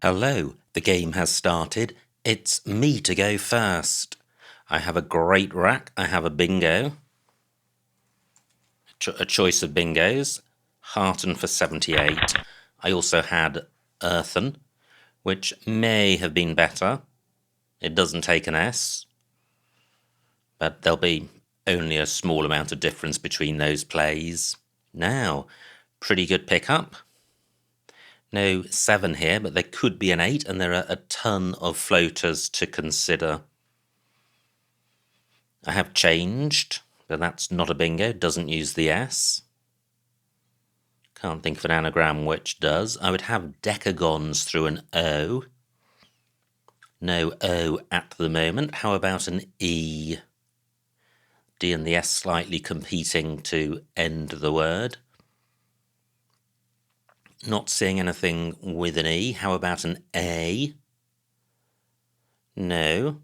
Hello, the game has started. It's me to go first. I have a great rack. I have a bingo. A choice of bingos. Hearten for 78. I also had Earthen, which may have been better. It doesn't take an S, but there'll be only a small amount of difference between those plays. Now, pretty good pickup. No 7 here, but there could be an 8, and there are a ton of floaters to consider. I have changed, but that's not a bingo, doesn't use the S. Can't think of an anagram which does. I would have decagons through an O. No O at the moment. How about an E? D and the S slightly competing to end the word. Not seeing anything with an E. How about an A? No.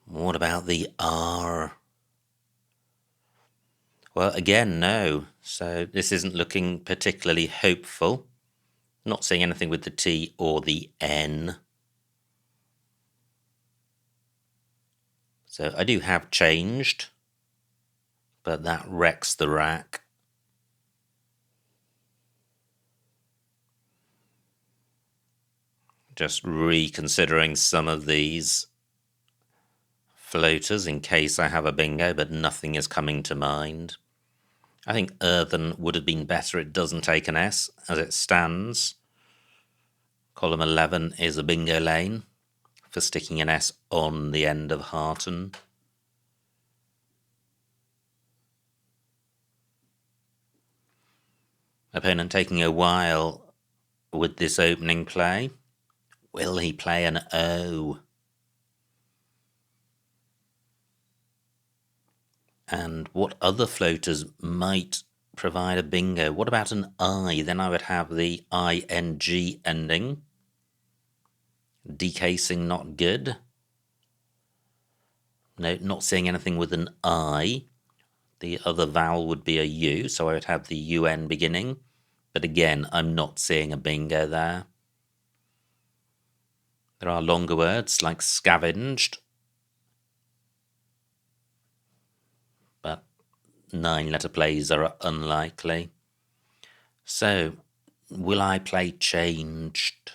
What about the R? Well, again, no. So this isn't looking particularly hopeful. Not seeing anything with the T or the N. So I do have changed, but that wrecks the rack. Just reconsidering some of these floaters in case I have a bingo, but nothing is coming to mind. I think Earthen would have been better. It doesn't take an S as it stands. Column 11 is a bingo lane for sticking an S on the end of Hearten. Opponent taking a while with this opening play. Will he play an O? And what other floaters might provide a bingo? What about an I? Then I would have the ING ending. Decasing not good. No, not seeing anything with an I. The other vowel would be a U, so I would have the UN beginning. But again, I'm not seeing a bingo there. There are longer words like scavenged, but 9-letter plays are unlikely. So, will I play changed?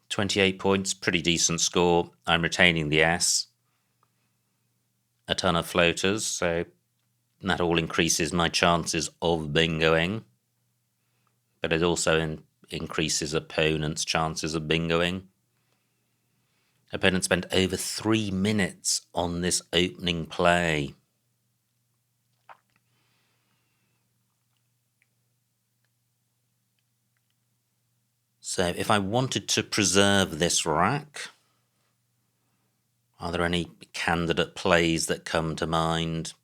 28 points, pretty decent score. I'm retaining the S. A ton of floaters, so that all increases my chances of bingoing. But it also increases opponents' chances of bingoing. Opponent spent over 3 minutes on this opening play. So if I wanted to preserve this rack, are there any candidate plays that come to mind?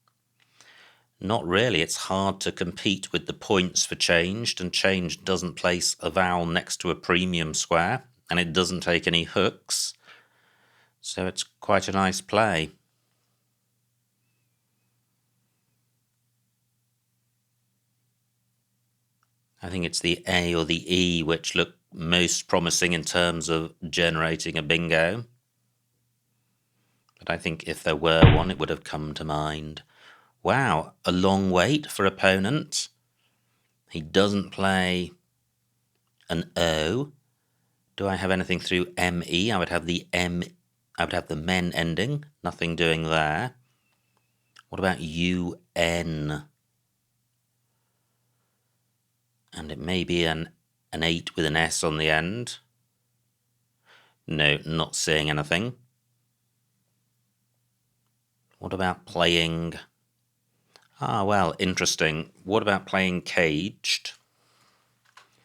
Not really. It's hard to compete with the points for changed, and changed doesn't place a vowel next to a premium square, and it doesn't take any hooks. So it's quite a nice play. I think it's the A or the E which look most promising in terms of generating a bingo. But I think if there were one, it would have come to mind. Wow, a long wait for opponent. He doesn't play an O. Do I have anything through ME? I would have the men ending. Nothing doing there. What about UN? And it may be an 8 with an S on the end. No, not seeing anything. What about playing... well, interesting. What about playing caged?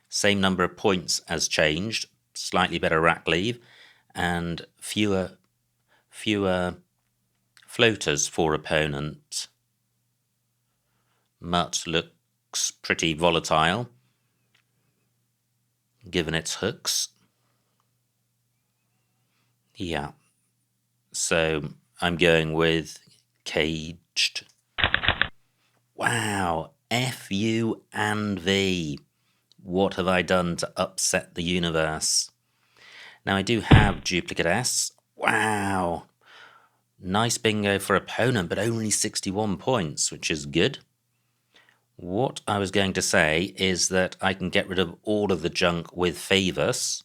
Same number of points as changed, slightly better rack leave, and fewer floaters for opponent. Mutt looks pretty volatile, given its hooks. Yeah. So I'm going with caged. Wow, F, U, and V. What have I done to upset the universe? Now I do have duplicate S. Wow! Nice bingo for opponent, but only 61 points, which is good. What I was going to say is that I can get rid of all of the junk with Favors,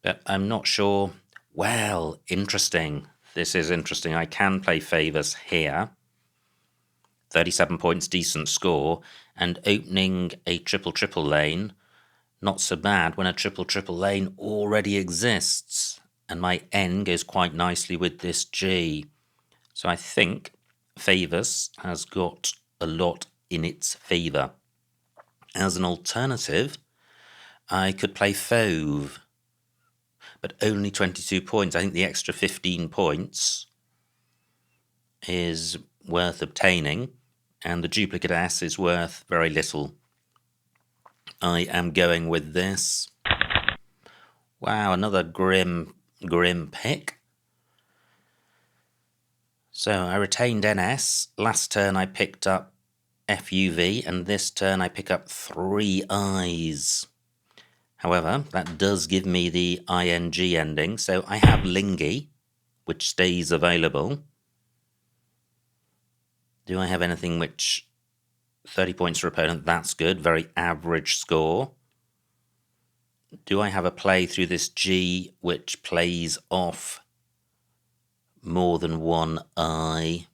but I'm not sure. Well, interesting. This is interesting. I can play Favors here. 37 points, decent score, and opening a triple-triple lane, not so bad when a triple-triple lane already exists, and my N goes quite nicely with this G. So I think Favors has got a lot in its favour. As an alternative, I could play Fauve, but only 22 points. I think the extra 15 points is worth obtaining, and the duplicate S is worth very little. I am going with this. Wow, another grim pick. So I retained NS. Last turn I picked up FUV, and this turn I pick up 3 I's. However, that does give me the ING ending, so I have Lingy, which stays available. Do I have anything which... 30 points for opponent, that's good, very average score. Do I have a play through this G which plays off more than 1 I?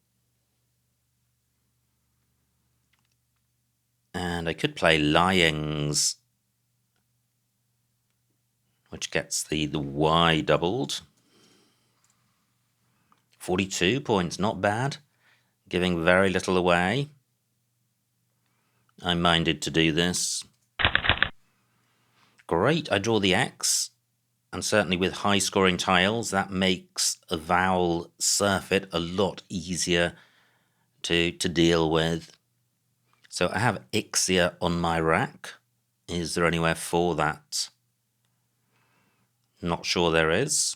And I could play Lyings, which gets the Y doubled. 42 points, not bad. Giving very little away. I'm minded to do this. Great, I draw the X. And certainly with high scoring tiles, that makes a vowel surfeit a lot easier to deal with. So I have Ixia on my rack. Is there anywhere for that? Not sure there is.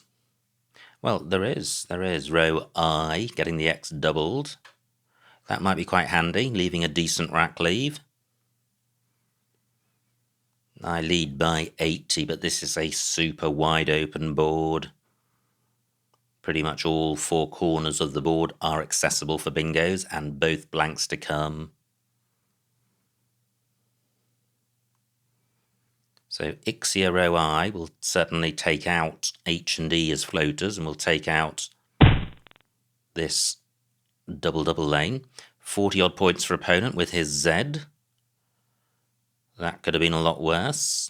Well, there is. Row I, getting the X doubled. That might be quite handy, leaving a decent rack leave. I lead by 80, but this is a super wide open board. Pretty much all 4 corners of the board are accessible for bingos, and both blanks to come. So Ixia row I will certainly take out H and E as floaters, and will take out this double lane. 40 odd points for opponent with his Z. That could have been a lot worse.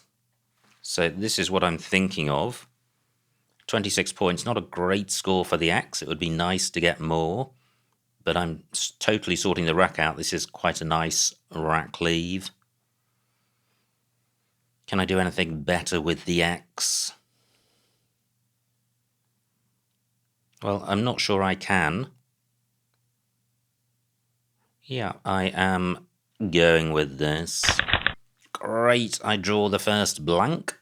So this is what I'm thinking of. 26 points, not a great score for the X. It would be nice to get more, but I'm totally sorting the rack out. This is quite a nice rack leave. Can I do anything better with the X? Well, I'm not sure I can. Yeah, I am going with this. Great, I draw the first blank.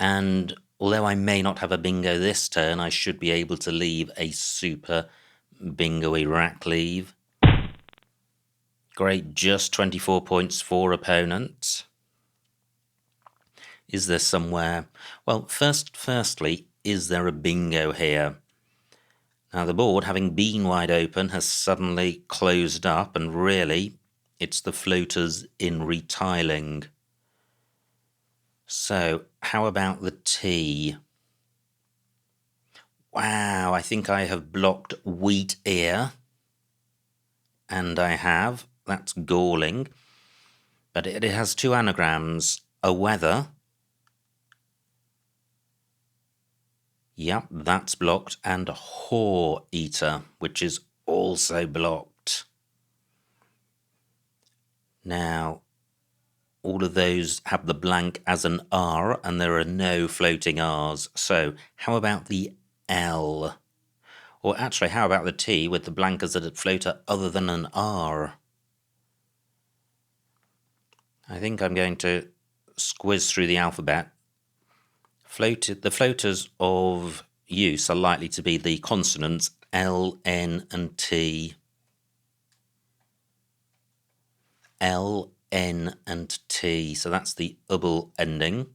And although I may not have a bingo this turn, I should be able to leave a super bingo-y rack leave. Great, just 24 points for opponent. Is there somewhere... Well, firstly, is there a bingo here? Now, the board, having been wide open, has suddenly closed up, and really, it's the floaters in retiling. So, how about the T? Wow, I think I have blocked wheat ear. And I have. That's galling. But it has 2 anagrams. A weather. Yep, that's blocked. And a whore eater, which is also blocked. Now, all of those have the blank as an R, and there are no floating Rs. So, how about the L? Or actually, how about the T with the blank as a floater other than an R? I think I'm going to squiz through the alphabet. The floaters of use are likely to be the consonants L, N, and T. L, N and T, so that's the double ending.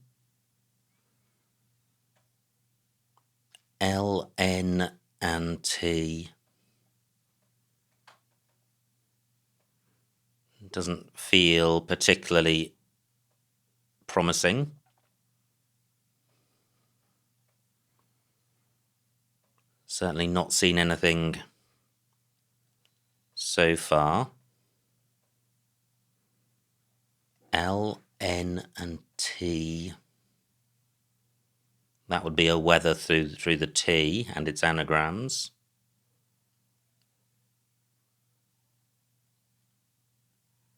L, N and T. Doesn't feel particularly promising. Certainly not seen anything so far. L, N and T. That would be a weather through the T and its anagrams.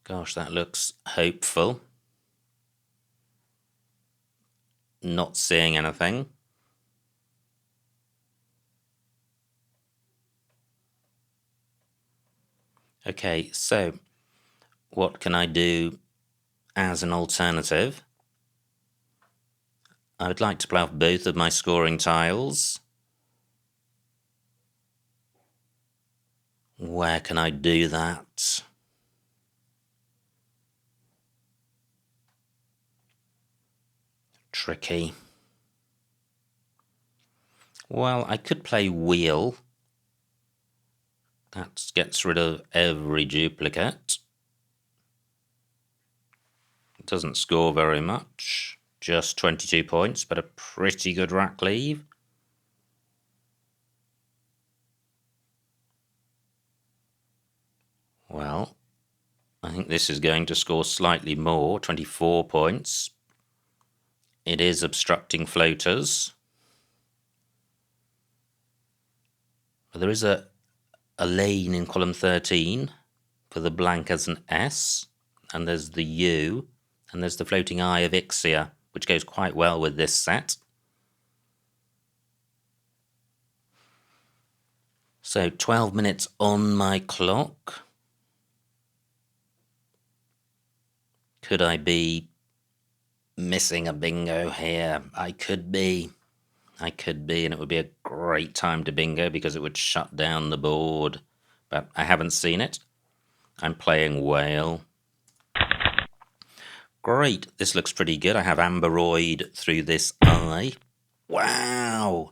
Gosh, that looks hopeful. Not seeing anything. Okay, so what can I do as an alternative? I would like to play off both of my scoring tiles. Where can I do that? Tricky. Well, I could play wheel. That gets rid of every duplicate. It doesn't score very much. Just 22 points, but a pretty good rack leave. Well, I think this is going to score slightly more, 24 points. It is obstructing floaters. But there is a lane in column 13 for the blank as an S, and there's the U, and there's the floating eye of Ixia, which goes quite well with this set. So 12 minutes on my clock. Could I be missing a bingo here? I could be, and it would be a great time to bingo because it would shut down the board. But I haven't seen it. I'm playing whale. Great, this looks pretty good. I have amberoid through this eye. Wow!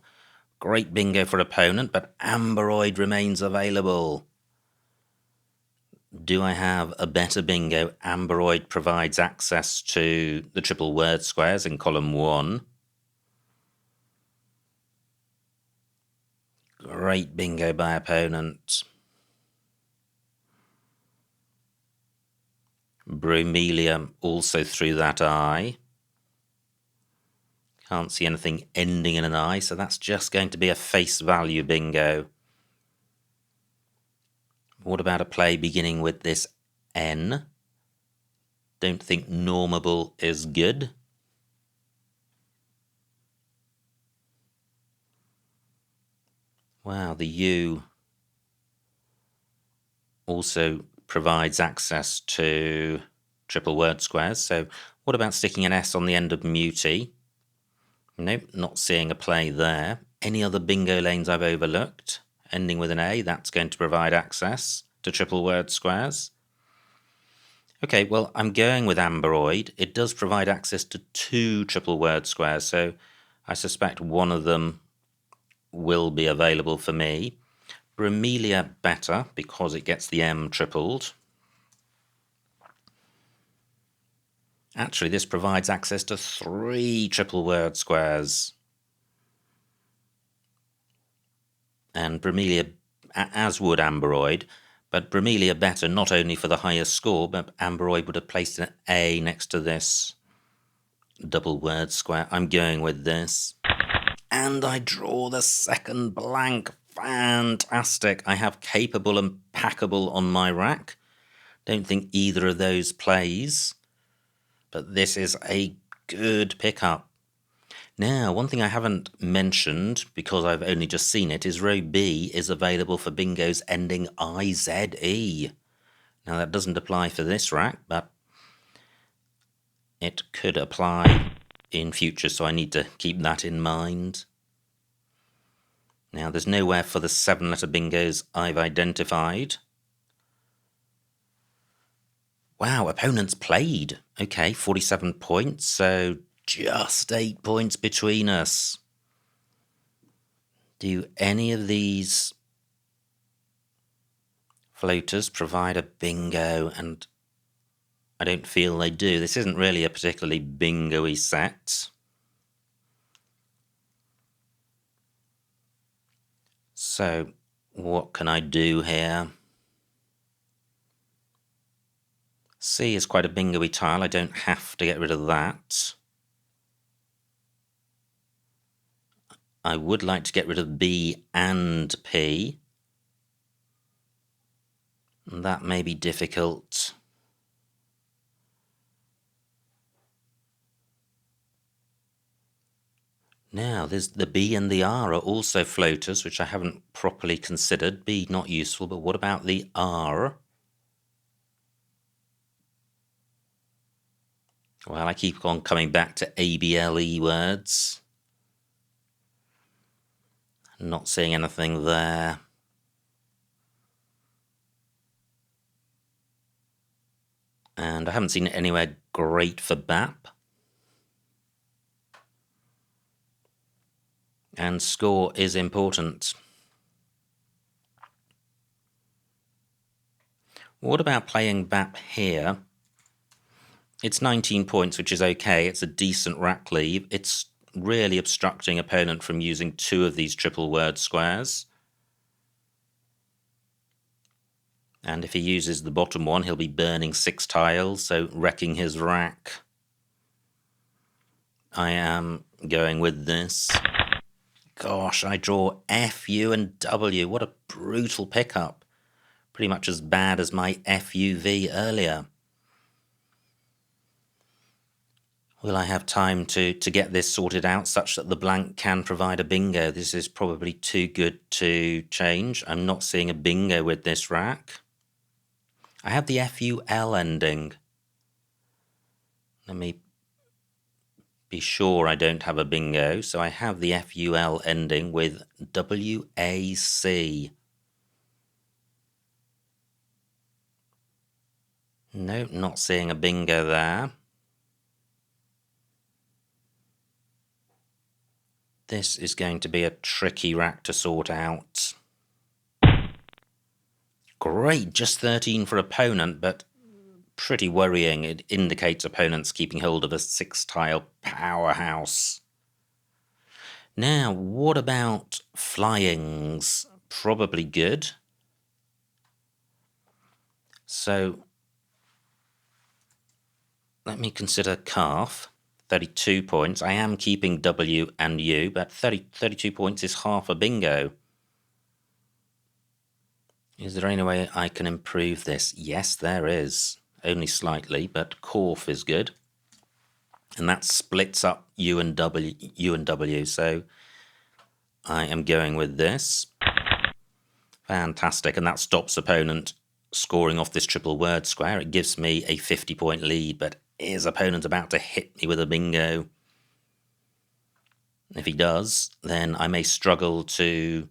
Great bingo for opponent, but amberoid remains available. Do I have a better bingo? Amberoid provides access to the triple word squares in column 1. Great bingo by opponent. Bromelia also through that eye. Can't see anything ending in an eye, so that's just going to be a face value bingo. What about a play beginning with this N? Don't think normable is good. Wow, the U also provides access to triple word squares. So what about sticking an S on the end of muti? Nope, not seeing a play there. Any other bingo lanes I've overlooked? Ending with an A, that's going to provide access to triple word squares. Okay, well, I'm going with amberoid. It does provide access to 2 triple word squares, so I suspect one of them will be available for me. Bromelia better because it gets the M tripled. Actually, this provides access to 3 triple word squares. And Bromelia, as would amberoid, but Bromelia better not only for the highest score, but amberoid would have placed an A next to this double word square. I'm going with this. And I draw the second blank. Fantastic. I have capable and packable on my rack. Don't think either of those plays, but this is a good pickup. Now, one thing I haven't mentioned, because I've only just seen it, is row B is available for bingos ending IZE. Now, that doesn't apply for this rack, but it could apply in future, so I need to keep that in mind. Now, there's nowhere for the 7-letter bingos I've identified. Wow, opponents played. Okay, 47 points, so just 8 points between us. Do any of these floaters provide a bingo? And I don't feel they do. This isn't really a particularly bingo-y set. So, what can I do here? C is quite a bingo-y tile. I don't have to get rid of that. I would like to get rid of B and P. That may be difficult. Now, there's the B and the R are also floaters, which I haven't properly considered. B, not useful, but what about the R? Well, I keep on coming back to ABLE words. Not seeing anything there. And I haven't seen it anywhere great for BAP. And score is important. What about playing BAP here? It's 19 points, which is okay. It's a decent rack leave. It's really obstructing opponent from using 2 of these triple word squares. And if he uses the bottom one, he'll be burning 6 tiles, so wrecking his rack. I am going with this. Gosh, I draw F, U, and W. What a brutal pickup. Pretty much as bad as my FUV earlier. Will I have time to get this sorted out such that the blank can provide a bingo? This is probably too good to change. I'm not seeing a bingo with this rack. I have the FUL ending. Let me be sure I don't have a bingo. So I have the FUL ending with WAC. No, not seeing a bingo there. This is going to be a tricky rack to sort out. Great, just 13 for opponent, but pretty worrying. It indicates opponents keeping hold of a 6-tile powerhouse. Now, what about flyings? Probably good. So, let me consider calf. 32 points. I am keeping W and U, but 32 points is half a bingo. Is there any way I can improve this? Yes, there is. Only slightly, but Corf is good. And that splits up U and W, so I am going with this. Fantastic, and that stops opponent scoring off this triple word square. It gives me a 50-point lead, but is opponent about to hit me with a bingo? If he does, then I may struggle to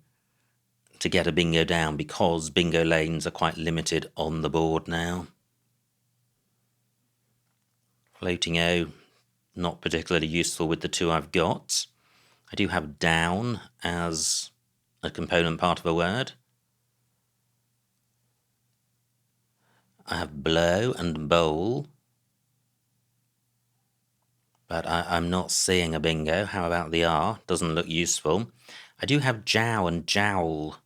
get a bingo down because bingo lanes are quite limited on the board now. Floating O, not particularly useful with the 2 I've got. I do have down as a component part of a word. I have blow and bowl. But I'm not seeing a bingo. How about the R? Doesn't look useful. I do have jow and jowl.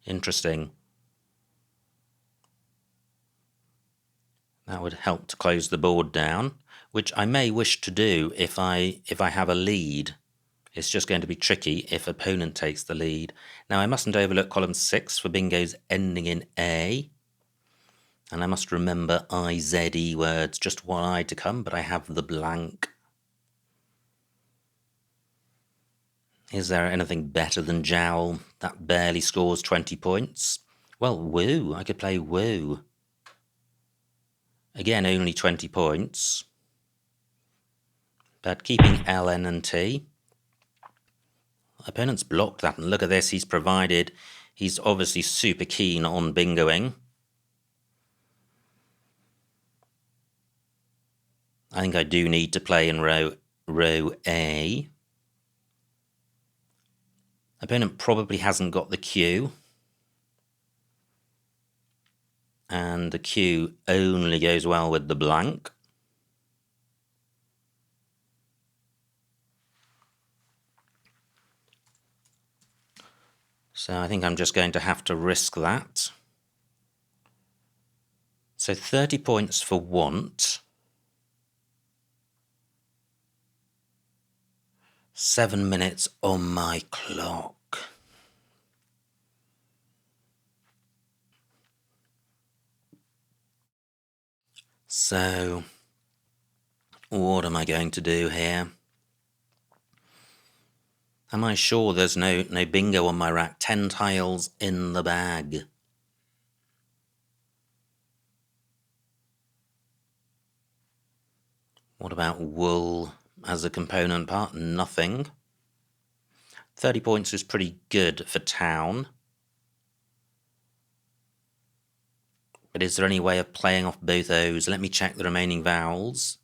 Interesting. That would help to close the board down, which I may wish to do if I have a lead. It's just going to be tricky if opponent takes the lead. Now, I mustn't overlook column 6 for bingos ending in A. And I must remember IZE words, just one eye to come, but I have the blank. Is there anything better than jowl? That barely scores 20 points. Well, woo, I could play woo. Again, only 20 points. But keeping L, N, and T. Opponent's blocked that, and look at this, he's obviously super keen on bingoing. I think I do need to play in row A. Opponent probably hasn't got the Q. And the Q only goes well with the blank. So I think I'm just going to have to risk that. So 30 points for want. 7 minutes on my clock. So, what am I going to do here? Am I sure there's no bingo on my rack? 10 tiles in the bag. What about wool as a component part? Nothing. 30 points is pretty good for town. But is there any way of playing off both those? Let me check the remaining vowels.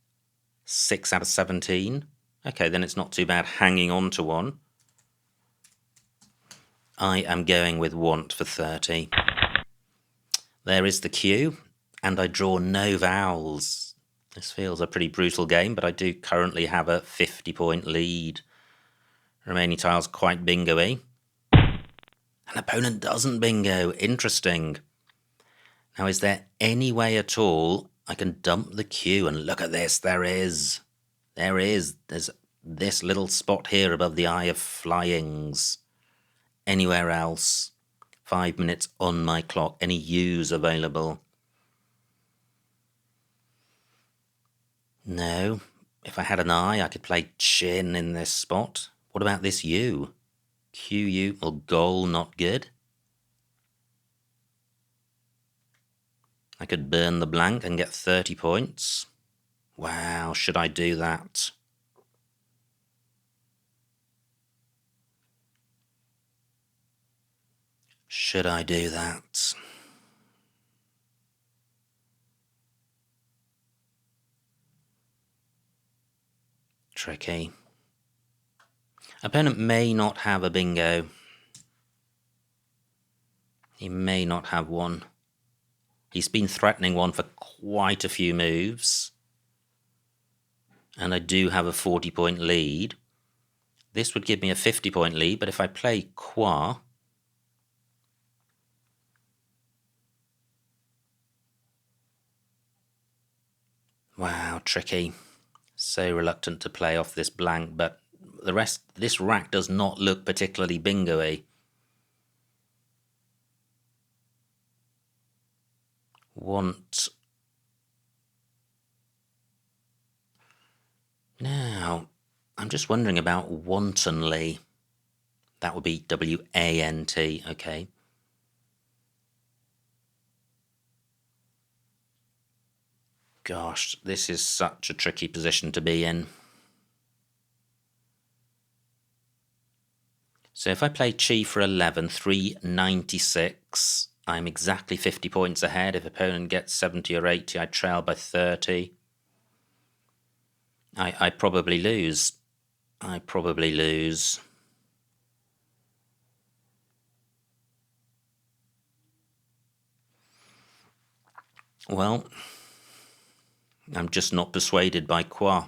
6 out of 17. Okay, then it's not too bad hanging on to one. I am going with want for 30. There is the Q, and I draw no vowels. This feels a pretty brutal game, but I do currently have a 50-point lead. Remaining tiles quite bingo-y. An opponent doesn't bingo. Interesting. Now, is there any way at all I can dump the Q? And look at this. There is. There is. There's this little spot here above the Eye of Flyings. Anywhere else? 5 minutes on my clock. Any U's available? No. If I had an I, I could play chin in this spot. What about this U? QU or goal, not good. I could burn the blank and get 30 points. Wow, should I do that? Should I do that? Tricky. Opponent may not have a bingo. He may not have one. He's been threatening one for quite a few moves. And I do have a 40-point lead. This would give me a 50-point lead, but if I play Qua... Wow, tricky. So reluctant to play off this blank, but the rest, this rack does not look particularly bingo-y. Want. Now, I'm just wondering about wantonly. That would be W-A-N-T, okay. Gosh, this is such a tricky position to be in. So if I play Chi for 11, 396, I'm exactly 50 points ahead. If opponent gets 70 or 80, I trail by 30. I probably lose. I probably lose. Well, I'm just not persuaded by Qua.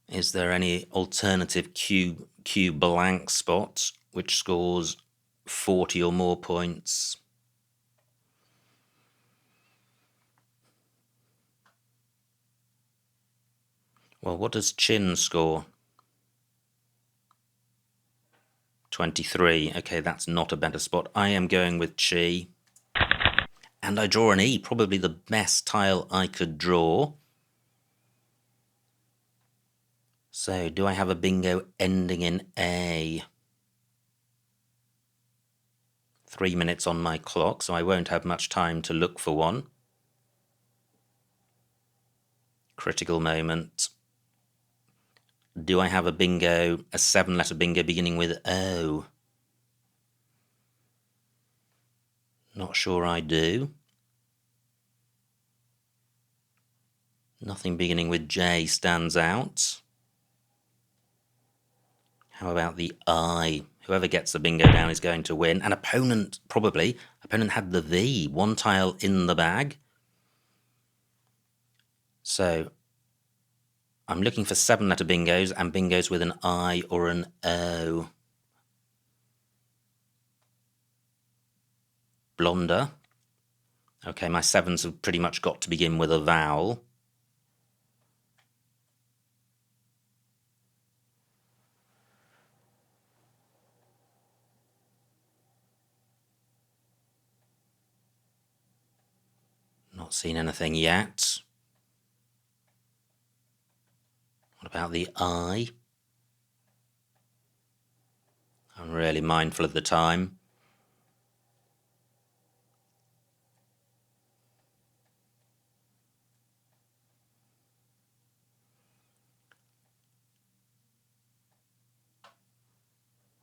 Is there any alternative Q blank spot which scores 40 or more points? Well, what does Chin score? 23. Okay, that's not a better spot. I am going with Chi. And I draw an E, probably the best tile I could draw. So, do I have a bingo ending in A? 3 minutes on my clock, so I won't have much time to look for one. Critical moment. Do I have a bingo, a 7-letter bingo beginning with O? Not sure I do. Nothing beginning with J stands out. How about the I? Whoever gets the bingo down is going to win. An opponent, probably. Opponent had the V, one tile in the bag. So I'm looking for 7-letter bingos and bingos with an I or an O. Blonder. Okay, my 7s have pretty much got to begin with a vowel. Not seen anything yet. What about the I? I'm really mindful of the time.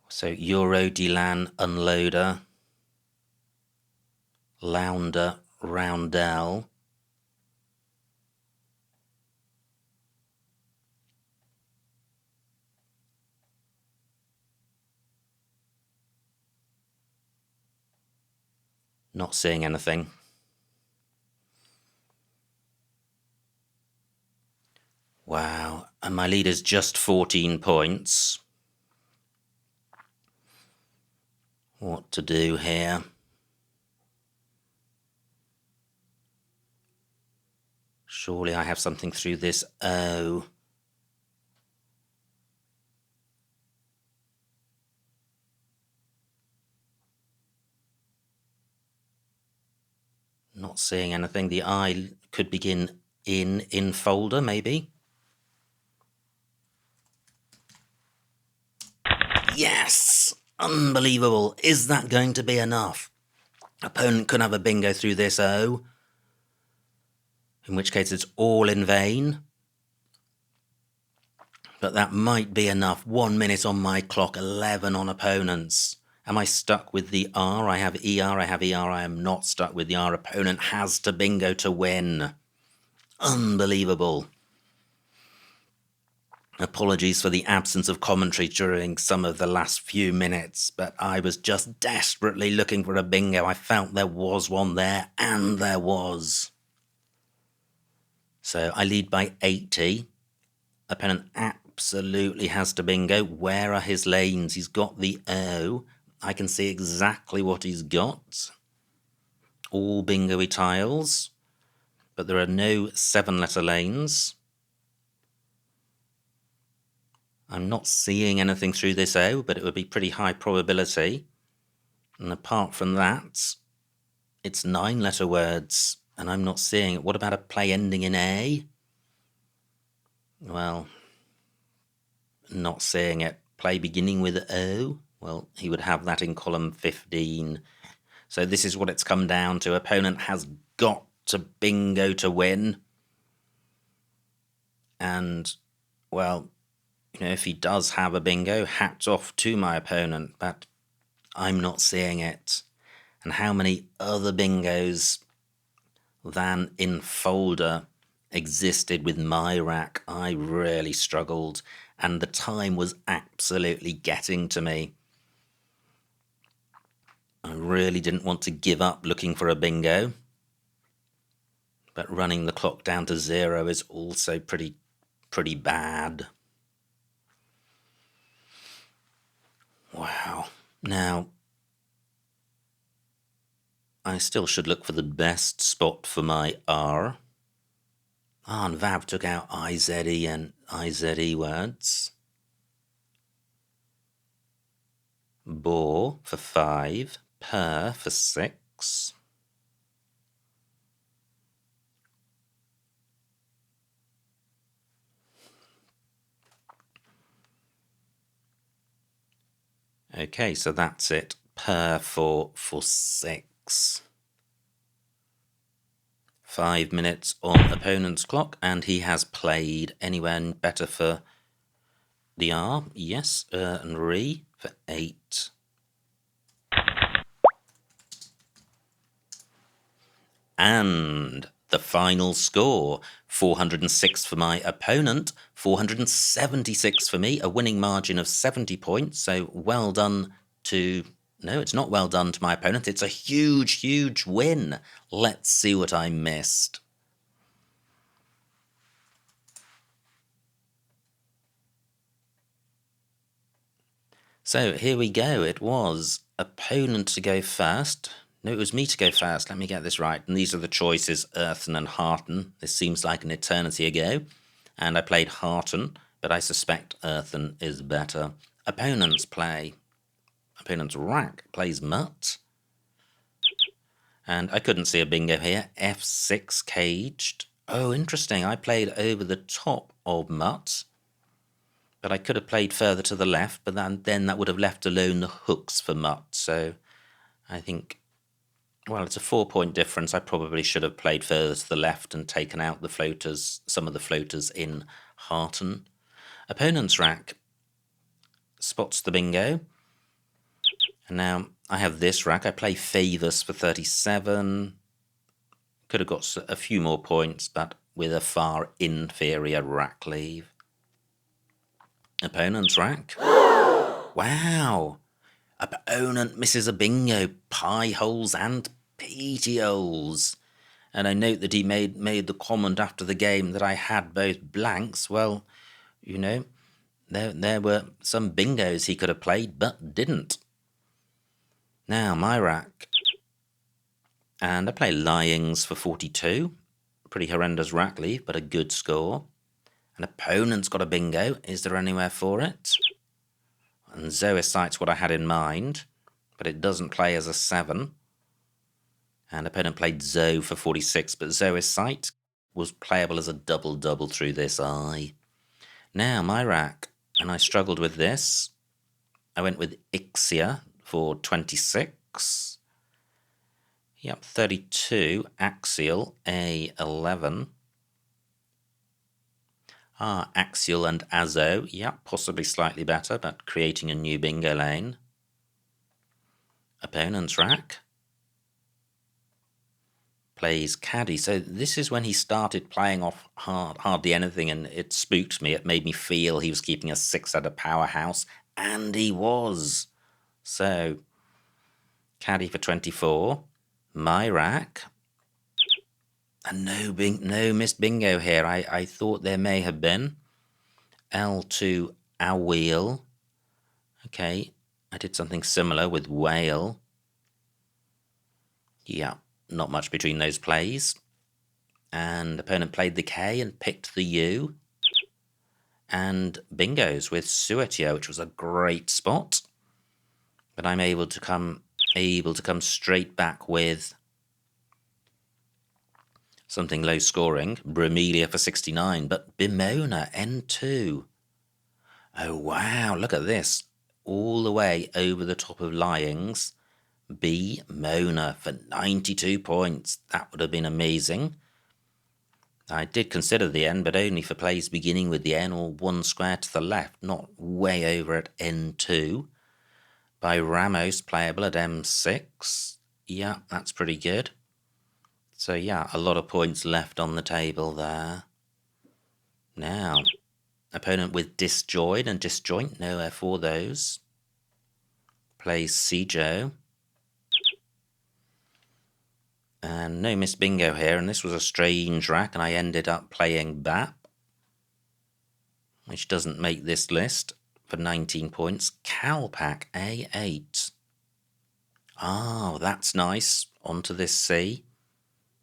So Euro, Delan, Unloader, Lounder, Roundel. Not seeing anything. Wow, and my lead is just 14 points. What to do here? Surely I have something through this O. Not seeing anything. The I could begin in folder, maybe. Yes! Unbelievable. Is that going to be enough? Opponent could have a bingo through this O. In which case it's all in vain. But that might be enough. 1 minute on my clock, 11 on opponents. Am I stuck with the R? I have ER, I have ER, I am not stuck with the R. Opponent has to bingo to win. Unbelievable. Apologies for the absence of commentary during some of the last few minutes, but I was just desperately looking for a bingo. I felt there was one there, and there was. So I lead by 80. Opponent absolutely has to bingo. Where are his lanes? He's got the O. I can see exactly what he's got. All bingo-y tiles, but there are no 7-letter lanes. I'm not seeing anything through this O, but it would be pretty high probability. And apart from that, it's 9-letter words, and I'm not seeing it. What about a play ending in A? Well, not seeing it. Play beginning with O? Well, he would have that in column 15. So this is what it's come down to. Opponent has got to bingo to win. And, well, you know, if he does have a bingo, hats off to my opponent, but I'm not seeing it. And how many other bingos than in folder existed with my rack? I really struggled, and the time was absolutely getting to me. I really didn't want to give up looking for a bingo, but running the clock down to 0 is also pretty bad. Wow. Now, I still should look for the best spot for my R. And Vav took out IZE and IZE words. Bore for 5, per for 6. Okay, so that's it. Per for 6. 5 minutes on opponent's clock, and he has played anywhere better for the R. Yes, and Re for 8. And The final score, 406 for my opponent, 476 for me, a winning margin of 70 points, so well done to... No, it's not well done to my opponent, it's a huge, huge win. Let's see what I missed. So here we go, it was opponent to go first. No, it was me to go first, let me get this right. And these are the choices, Earthen and Hearten. This seems like an eternity ago. And I played Hearten, but I suspect Earthen is better. Opponent's play. Opponent's rack plays Mutt. And I couldn't see a bingo here. F6 caged. Oh, interesting. I played over the top of Mutt. But I could have played further to the left, but then that would have left alone the hooks for Mutt. So I think, well, it's a 4-point difference. I probably should have played further to the left and taken out the floaters, some of the floaters in Hearten. Opponent's rack spots the bingo. And now I have this rack. I play Favours for 37. Could have got a few more points, but with a far inferior rack leave. Opponent's rack. Wow! Opponent misses a bingo, pie holes and peaty holes. And I note that he made the comment after the game that I had both blanks. Well, you know, there were some bingos he could have played, but didn't. Now, my rack. And I play Lyings for 42. Pretty horrendous rack leave, but a good score. An opponent's got a bingo. Is there anywhere for it? And Zoisite's what I had in mind, but it doesn't play as a 7. And opponent played Zoe for 46, but Zoisite was playable as a double-double through this eye. Now, my rack, and I struggled with this. I went with Ixia for 26. Yep, 32, Axial, A11. Axial and Azo, yeah, possibly slightly better, but creating a new bingo lane. Opponent's rack. Plays Caddy, so this is when he started playing off hardly anything, and it spooked me. It made me feel he was keeping a 6 at a powerhouse, and he was. So, Caddy for 24. My rack. And no missed bingo here. I thought there may have been. L2 Awheel. Okay, I did something similar with Whale. Yeah, not much between those plays. And opponent played the K and picked the U. And bingos with Suetio, which was a great spot. But I'm able to come straight back with something low scoring, Bromelia for 69, but Bimona, N2. Oh wow, look at this. All the way over the top of Lyings, Bimona for 92 points. That would have been amazing. I did consider the N, but only for plays beginning with the N or one square to the left, not way over at N2. By Ramos, playable at M6. Yeah, that's pretty good. So yeah, a lot of points left on the table there. Now, opponent with Disjoint and Disjoint, nowhere for those. Plays Sijo. And no missed bingo here, and this was a strange rack, and I ended up playing BAP, which doesn't make this list, for 19 points. Calpac, A8. Oh, that's nice. Onto this C.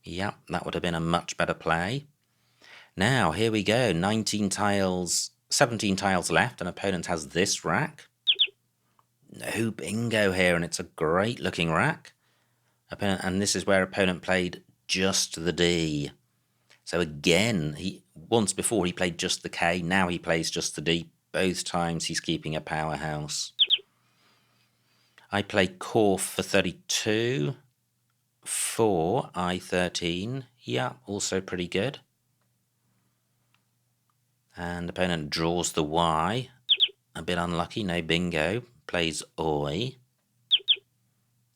Yep, that would have been a much better play. Now, here we go. 17 tiles left, and opponent has this rack. No bingo here, and it's a great looking rack. And this is where opponent played just the D. So again, once before he played just the K, now he plays just the D. Both times he's keeping a powerhouse. I played Corf for 32. 4, I13. Yeah, also pretty good. And opponent draws the Y. A bit unlucky, no bingo. Plays Oi.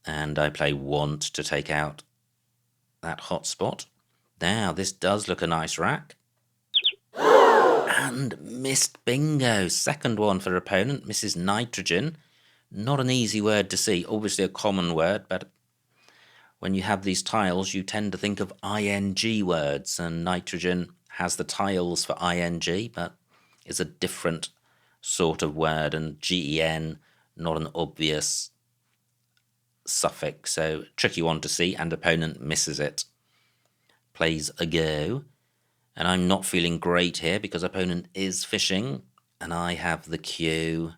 And I play Want to take out that hotspot. Now, this does look a nice rack. And missed bingo. Second one for opponent, misses nitrogen. Not an easy word to see. Obviously a common word, but when you have these tiles, you tend to think of ing words, and nitrogen has the tiles for ing, but is a different sort of word, and gen, not an obvious suffix. So tricky one to see, and opponent misses it. Plays a go. And I'm not feeling great here because opponent is fishing and I have the cue.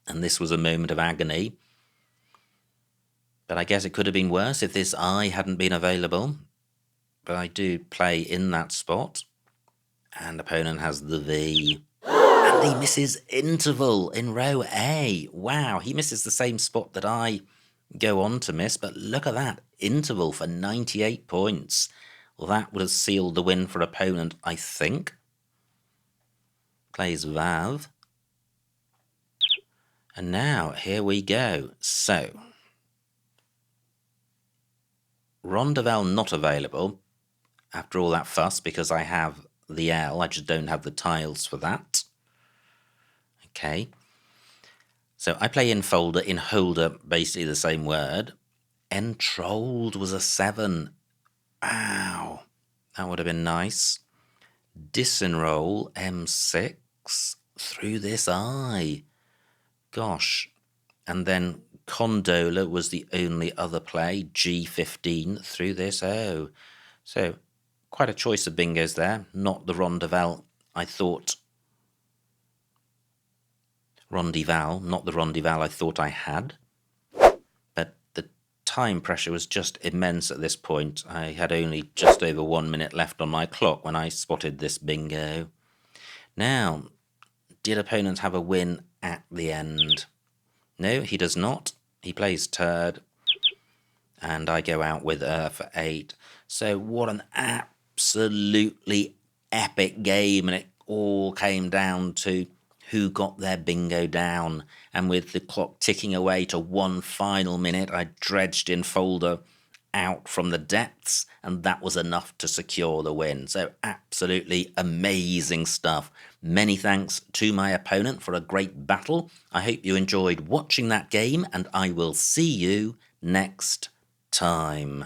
And this was a moment of agony. But I guess it could have been worse if this I hadn't been available. But I do play in that spot. And opponent has the V. And he misses interval in row A. Wow, he misses the same spot that I go on to miss. But look at that, interval for 98 points. Well, that would have sealed the win for opponent, I think. Plays Vav. And now, here we go. So, Rondevel not available, after all that fuss, because I have the L, I just don't have the tiles for that. Okay. So, I play in folder, in holder, basically the same word. Entrolled was a 7. Ow. That would have been nice. Disenroll, M6, through this I. Gosh. And then Condola was the only other play, G15, through this O. So, quite a choice of bingos there. Not the Rondeval I thought. Rondeval, not the Rondeval I thought I had. But the time pressure was just immense at this point. I had only just over 1 minute left on my clock when I spotted this bingo. Now, did opponent have a win at the end? No, he does not. He plays turd. And I go out with for 8. So what an absolutely epic game. And it all came down to who got their bingo down. And with the clock ticking away to one final minute, I dredged in folder out from the depths, and that was enough to secure the win. So absolutely amazing stuff. Many thanks to my opponent for a great battle. I hope you enjoyed watching that game, and I will see you next time.